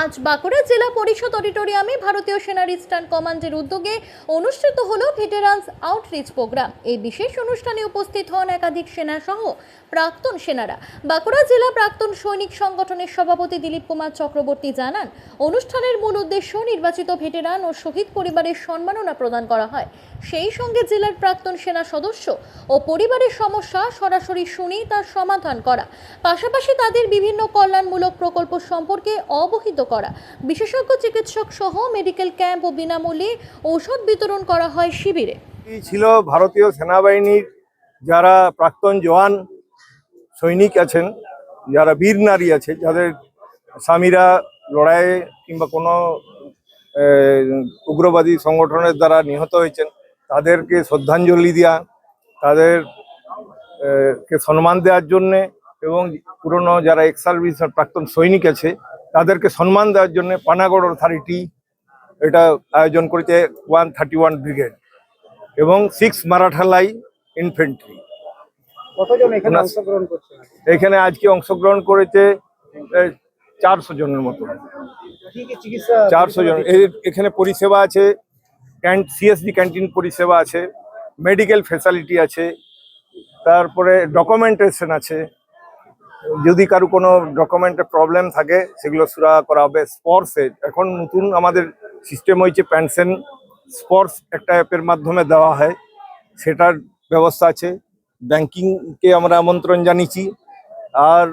আজ বাঁকুড়া জেলা পরিষদ অডিটোরিয়ামে ভারতীয় সেনার ইস্টার্ন কমান্ডের উদ্যোগে অনুষ্ঠিত হলো ভেটেরান্স আউটরিচ প্রোগ্রাম। এই বিশেষ অনুষ্ঠানে উপস্থিত হন একাধিক সেনা সহ প্রাক্তন সেনারা। বাঁকুড়া জেলা প্রাক্তন সৈনিক সংগঠনের সভাপতি দিলীপ কুমার চক্রবর্তী জানান, অনুষ্ঠানের মূল উদ্দেশ্য নির্বাচিত ভেটেরান ও শহীদ পরিবারের সম্মাননা প্রদান করা হয়। সেই সঙ্গে জেলার প্রাক্তন সেনা সদস্য ও পরিবারের সমস্যা সরাসরি শুনে তার সমাধান করা, পাশাপাশি তাদের বিভিন্ন কল্যাণমূলক প্রকল্প সম্পর্কে অবহিত করা, বিশেষজ্ঞ চিকিৎসক সহ মেডিকেল ক্যাম্প ও বিনামূল্যে ঔষধ বিতরণ করা হয় শিবিরে। ছিল ভারতীয় সেনাবাহিনীর যারা প্রাক্তন জওয়ান সৈনিক আছেন, যারা বীর নারী আছে, যাদের স্বামীরা লড়াইয়ে কিংবা কোনো উগ্রবাদী সংগঠনের দ্বারা নিহত হয়েছেন, তাদেরকে শ্রদ্ধাঞ্জলি দেওয়া, তাদের কে সম্মান দেওয়ার জন্যে এবং পুরনো যারা এক্স সার্ভিস প্রাক্তন সৈনিক আছে তাদেরকে সম্মান দেওয়ার জন্য পানাগড় অথরিটি এটা আয়োজন করেছে 131 ব্রিগেড এবং 6 মারাঠালাই ইনফেন্ট্রি। কতজন এখানে অংশগ্রহণ করছে? এখানে আজকে অংশগ্রহণ করেছে 400 জনের মতো। 400 জন। এখানে পরিষেবা আছে, সিএসডি ক্যান্টিন পরিষেবা আছে, মেডিকেল ফ্যাসিলিটি আছে, তারপরে ডকুমেন্টেশন আছে। যদি কারো কোনো ডকুমেন্টের প্রবলেম থাকে সেগুলো সুরাহা করা হবে। স্পর্শে এখন নতুন আমাদের সিস্টেম হয়েছে, পেনশন স্পর্শ একটা অ্যাপের মাধ্যমে দেওয়া হয়, সেটার ব্যবস্থা আছে। ব্যাংকিংকে আমরা আমন্ত্রণ জানিয়েছি। আর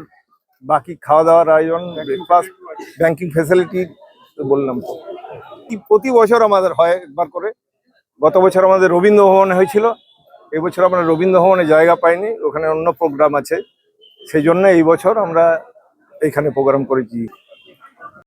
বাকি খাওয়া দাওয়ার আয়োজন, ব্রেকফাস্ট, ব্যাংকিং ফ্যাসিলিটি বললাম তো। প্রতি বছর আমাদের হয় একবার করে। গত বছর আমাদের রবীন্দ্র ভবনে হয়েছিল, এবছর আমরা রবীন্দ্র ভবনে জায়গা পাইনি, ওখানে অন্য প্রোগ্রাম আছে, সেই জন্য এই বছর আমরা এখানে প্রোগ্রাম করেছি।